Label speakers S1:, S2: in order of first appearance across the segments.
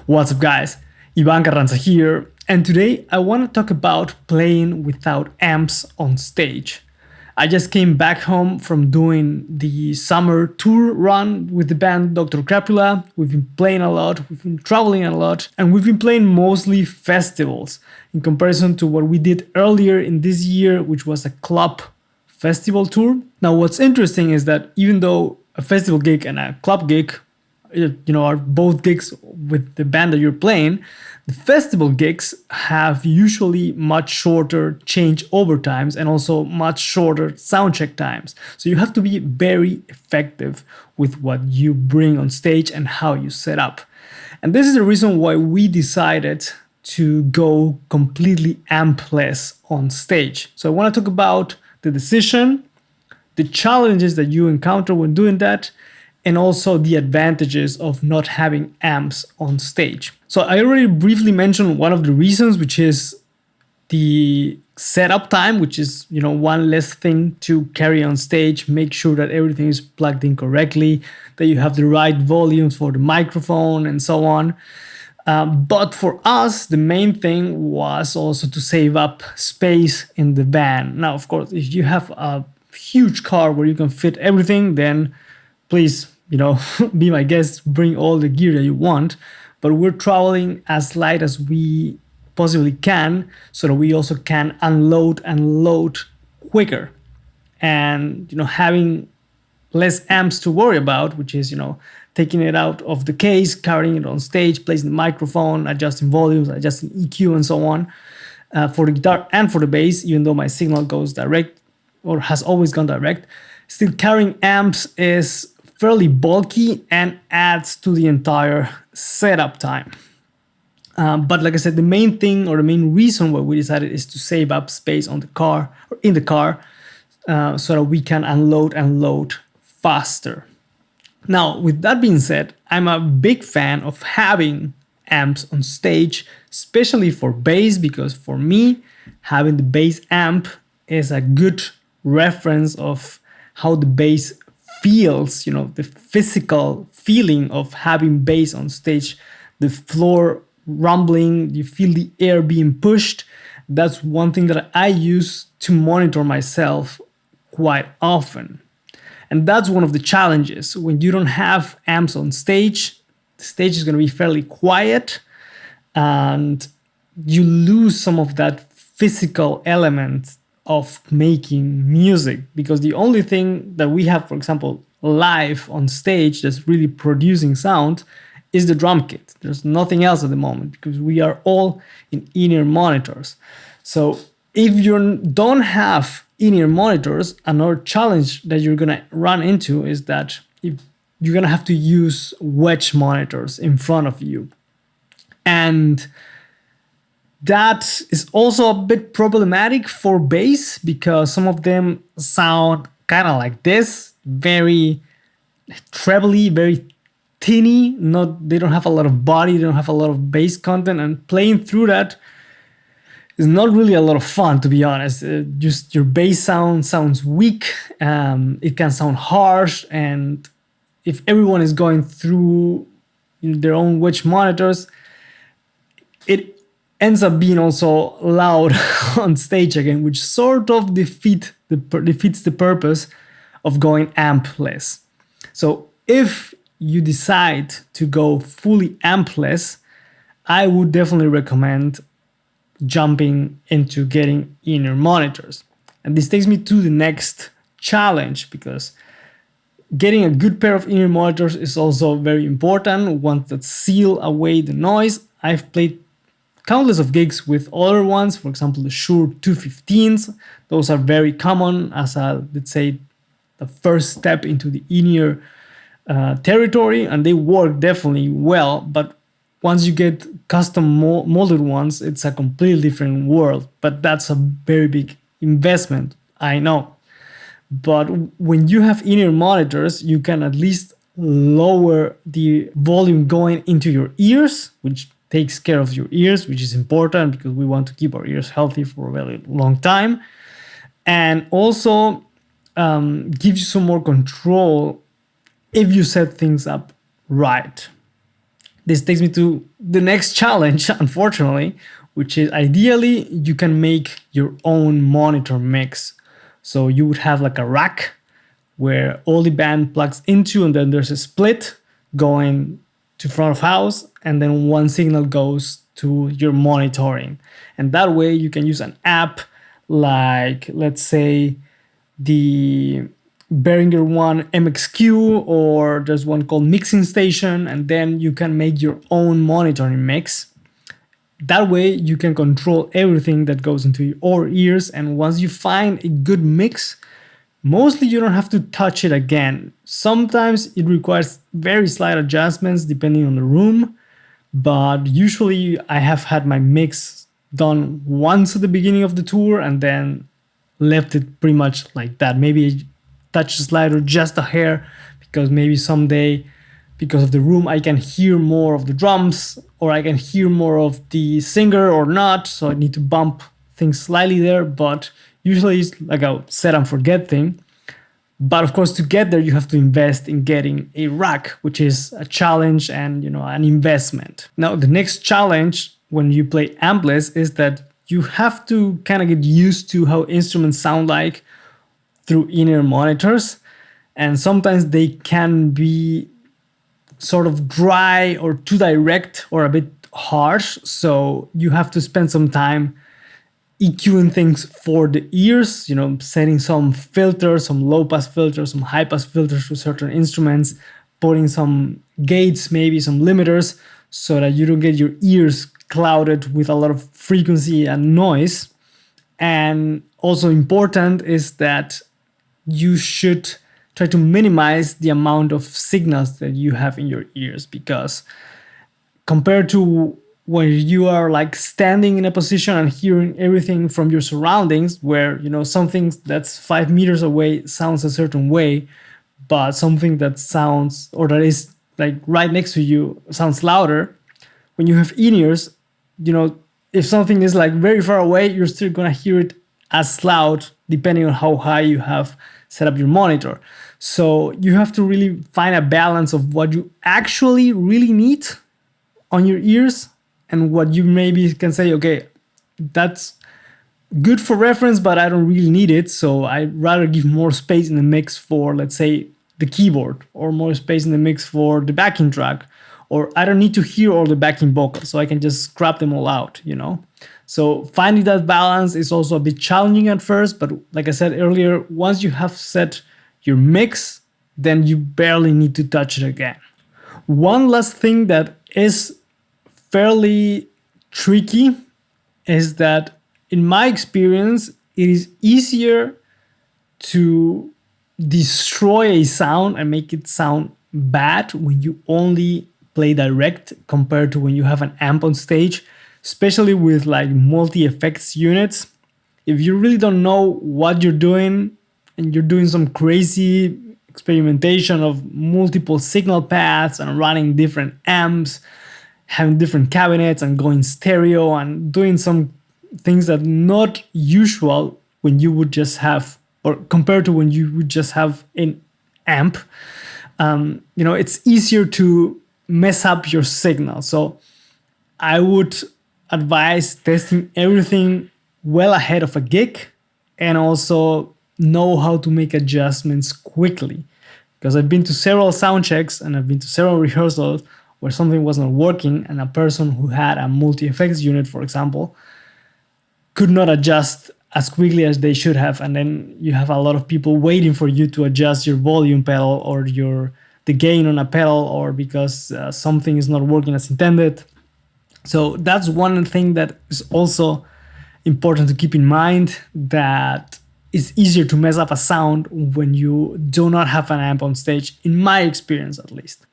S1: What's up guys, Ivan Carranza here, and today I want to talk about playing without amps on stage. I just came back home from doing the summer tour run with the band Dr. Crapula. We've been playing a lot, we've been traveling a lot, and we've been playing mostly festivals in comparison to what we did earlier in this year, which was a club festival tour. Now what's interesting is that even though a festival gig and a club gig are both gigs with the band that you're playing, the festival gigs have usually much shorter changeover times and also much shorter soundcheck times. So you have to be very effective with what you bring on stage and how you set up. And this is the reason why we decided to go completely ampless on stage. So I want to talk about the decision, the challenges that you encounter when doing that, and also the advantages of not having amps on stage. So I already briefly mentioned one of the reasons, which is the setup time, which is one less thing to carry on stage. Make sure that everything is plugged in correctly, that you have the right volumes for the microphone and so on. But for us, the main thing was also to save up space in the van. Now, of course, if you have a huge car where you can fit everything, then please, be my guest, bring all the gear that you want. But we're traveling as light as we possibly can so that we also can unload and load quicker. And, having less amps to worry about, which is, taking it out of the case, carrying it on stage, placing the microphone, adjusting volumes, adjusting EQ and so on, for the guitar and for the bass, even though my signal goes direct or has always gone direct, still carrying amps is fairly bulky and adds to the entire setup time. But like I said, the main thing or the main reason why we decided is to save up space on the car or in the car so that we can unload and load faster. Now, with that being said, I'm a big fan of having amps on stage, especially for bass, because for me, having the bass amp is a good reference of how the bass feels, the physical feeling of having bass on stage, the floor rumbling, you feel the air being pushed. That's one thing that I use to monitor myself quite often. And that's one of the challenges. When you don't have amps on stage, the stage is going to be fairly quiet and you lose some of that physical element of making music, because the only thing that we have, for example, live on stage that's really producing sound is the drum kit. There's nothing else at the moment because we are all in in-ear monitors. So if you don't have in-ear monitors, another challenge that you're gonna run into is that you're gonna have to use wedge monitors in front of you. And that is also a bit problematic for bass because some of them sound kind of like this, very trebly, very tinny. They don't have a lot of body, they don't have a lot of bass content, and playing through that is not really a lot of fun, to be honest. Just your bass sounds weak, it can sound harsh, and if everyone is going through their own wedge monitors, it ends up being also loud on stage again, which sort of defeats the purpose of going ampless. So if you decide to go fully ampless, I would definitely recommend jumping into getting in-ear monitors. And this takes me to the next challenge, because getting a good pair of in-ear monitors is also very important, ones that seal away the noise. I've played countless of gigs with other ones, for example, the Shure 215s. Those are very common as let's say, the first step into the in-ear territory, and they work definitely well. But once you get custom molded ones, it's a completely different world. But that's a very big investment, I know. But when you have in-ear monitors, you can at least lower the volume going into your ears, which takes care of your ears, which is important because we want to keep our ears healthy for a very long time. And also gives you some more control if you set things up right. This takes me to the next challenge, unfortunately, which is ideally you can make your own monitor mix. So you would have like a rack where all the band plugs into, and then there's a split going to front of house, and then one signal goes to your monitoring. And that way you can use an app like, let's say, the Behringer One MXQ, or there's one called Mixing Station, and then you can make your own monitoring mix. That way you can control everything that goes into your ears, and once you find a good mix, mostly you don't have to touch it again. Sometimes it requires very slight adjustments depending on the room, but usually I have had my mix done once at the beginning of the tour and then left it pretty much like that. Maybe touch the slider just a hair, because maybe someday, because of the room, I can hear more of the drums, or I can hear more of the singer or not, so I need to bump things slightly there, but usually it's like a set and forget thing. But of course, to get there, you have to invest in getting a rack, which is a challenge and, you know, an investment. Now, the next challenge when you play ampless is that you have to kind of get used to how instruments sound like through in-ear monitors. And sometimes they can be sort of dry or too direct or a bit harsh. So you have to spend some time EQing things for the ears, you know, setting some filters, some low pass filters, some high pass filters to certain instruments, putting some gates, maybe some limiters, so that you don't get your ears clouded with a lot of frequency and noise. And also important is that you should try to minimize the amount of signals that you have in your ears, because compared to when you are like standing in a position and hearing everything from your surroundings, where, you know, something that's 5 meters away sounds a certain way, but something that sounds, or that is like right next to you, sounds louder. When you have in-ears, you know, if something is like very far away, you're still gonna hear it as loud depending on how high you have set up your monitor. So you have to really find a balance of what you actually really need on your ears and what you maybe can say, okay, that's good for reference, but I don't really need it. So I'd rather give more space in the mix for, let's say, the keyboard, or more space in the mix for the backing track, or I don't need to hear all the backing vocals, so I can just scrap them all out, you know? So finding that balance is also a bit challenging at first, but like I said earlier, once you have set your mix, then you barely need to touch it again. One last thing that is fairly tricky is that, in my experience, it is easier to destroy a sound and make it sound bad when you only play direct compared to when you have an amp on stage, especially with like multi-effects units. If you really don't know what you're doing and you're doing some crazy experimentation of multiple signal paths and running different amps, having different cabinets and going stereo and doing some things that not usual when you would just have, or compared to when you would just have an amp, you know, it's easier to mess up your signal. So I would advise testing everything well ahead of a gig, and also know how to make adjustments quickly. Because I've been to several sound checks and I've been to several rehearsals where something wasn't working, and a person who had a multi-effects unit, for example, could not adjust as quickly as they should have, and then you have a lot of people waiting for you to adjust your volume pedal or the gain on a pedal, or because something is not working as intended. So that's one thing that is also important to keep in mind, that it's easier to mess up a sound when you do not have an amp on stage, in my experience at least.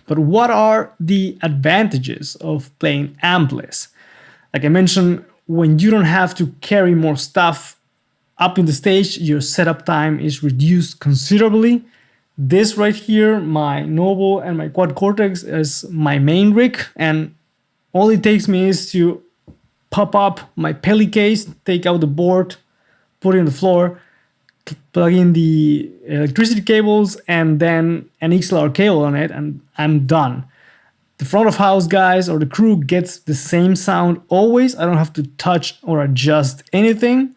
S1: But what are the advantages of playing ampless? Like I mentioned, when you don't have to carry more stuff up in the stage, your setup time is reduced considerably. This right here, my Novo and my Quad Cortex, is my main rig, and all it takes me is to pop up my Peli case, take out the board, put it on the floor, plug in the electricity cables, and then an XLR cable on it, and I'm done. The front of house guys or the crew gets the same sound always. I don't have to touch or adjust anything.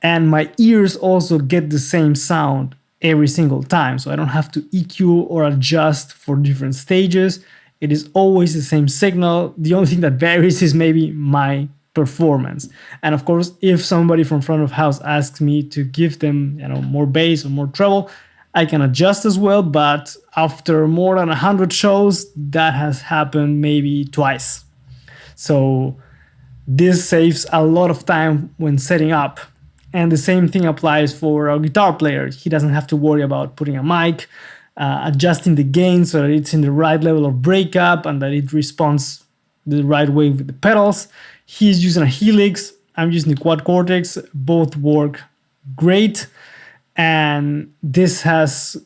S1: And my ears also get the same sound every single time. So I don't have to EQ or adjust for different stages. It is always the same signal. The only thing that varies is maybe my performance. And of course, if somebody from front of house asks me to give them, more bass or more treble, I can adjust as well. But after more than 100 shows, that has happened maybe twice. So this saves a lot of time when setting up. And the same thing applies for a guitar player. He doesn't have to worry about putting a mic, adjusting the gain so that it's in the right level of breakup and that it responds the right way with the pedals. He's using a Helix. I'm using the Quad Cortex. Both work great. And this has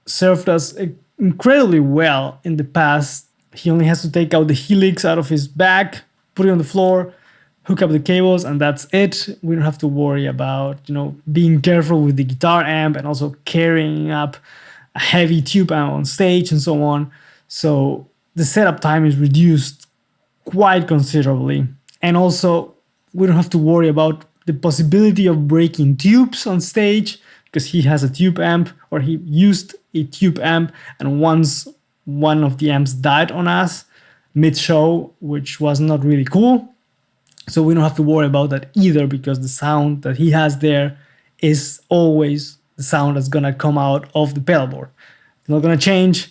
S1: served us incredibly well in the past. He only has to take out the Helix out of his bag, put it on the floor, hook up the cables, and that's it. We don't have to worry about, being careful with the guitar amp and also carrying up a heavy tube amp on stage and so on. So the setup time is reduced quite considerably. And also, we don't have to worry about the possibility of breaking tubes on stage because he has a tube amp, or he used a tube amp, and once one of the amps died on us mid-show, which was not really cool. So we don't have to worry about that either, because the sound that he has there is always the sound that's gonna come out of the pedal board. It's not gonna change.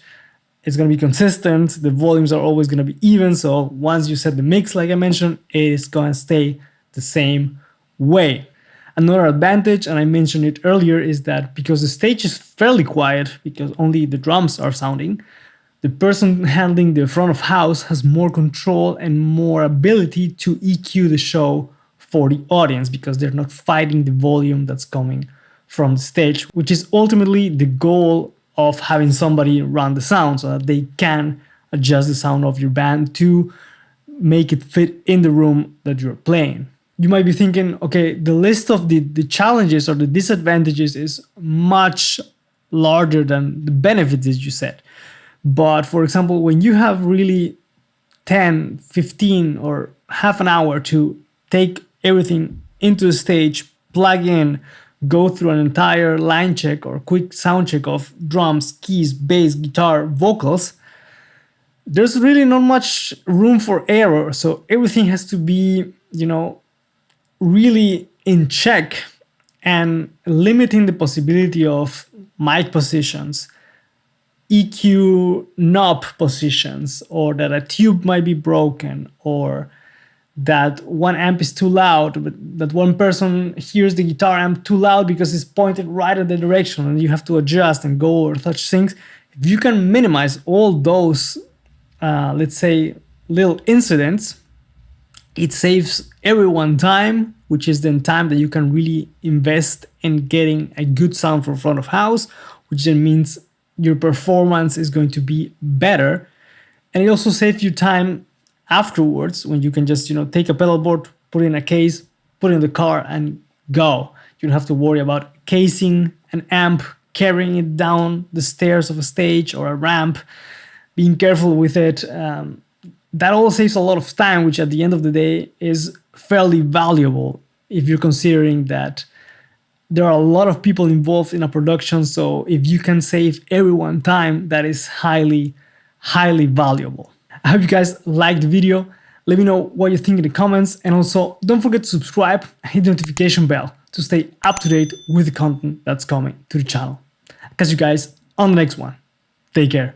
S1: It's gonna be consistent. The volumes are always gonna be even. So once you set the mix, like I mentioned, it's gonna stay the same way. Another advantage, and I mentioned it earlier, is that because the stage is fairly quiet, because only the drums are sounding, the person handling the front of house has more control and more ability to EQ the show for the audience, because they're not fighting the volume that's coming from the stage, which is ultimately the goal of having somebody run the sound, so that they can adjust the sound of your band to make it fit in the room that you're playing. You might be thinking, okay, the list of the challenges or the disadvantages is much larger than the benefits that you said. But for example, when you have really 10, 15 or half an hour to take everything into the stage, plug in, go through an entire line check or quick sound check of drums, keys, bass, guitar, vocals, there's really not much room for error. So everything has to be, really in check, and limiting the possibility of mic positions, EQ knob positions, or that a tube might be broken, or that one amp is too loud, but that one person hears the guitar amp too loud because it's pointed right in the direction and you have to adjust and go or touch things. If you can minimize all those, let's say, little incidents, it saves everyone time, which is then time that you can really invest in getting a good sound for front of house, which then means your performance is going to be better. And it also saves you time afterwards, when you can just, take a pedal board, put it in a case, put it in the car and go. You don't have to worry about casing an amp, carrying it down the stairs of a stage or a ramp, being careful with it. That all saves a lot of time, which at the end of the day is fairly valuable if you're considering that there are a lot of people involved in a production. So if you can save everyone time, that is highly, highly valuable. I hope you guys liked the video. Let me know what you think in the comments. And also don't forget to subscribe and hit the notification bell to stay up to date with the content that's coming to the channel. I'll catch you guys on the next one. Take care.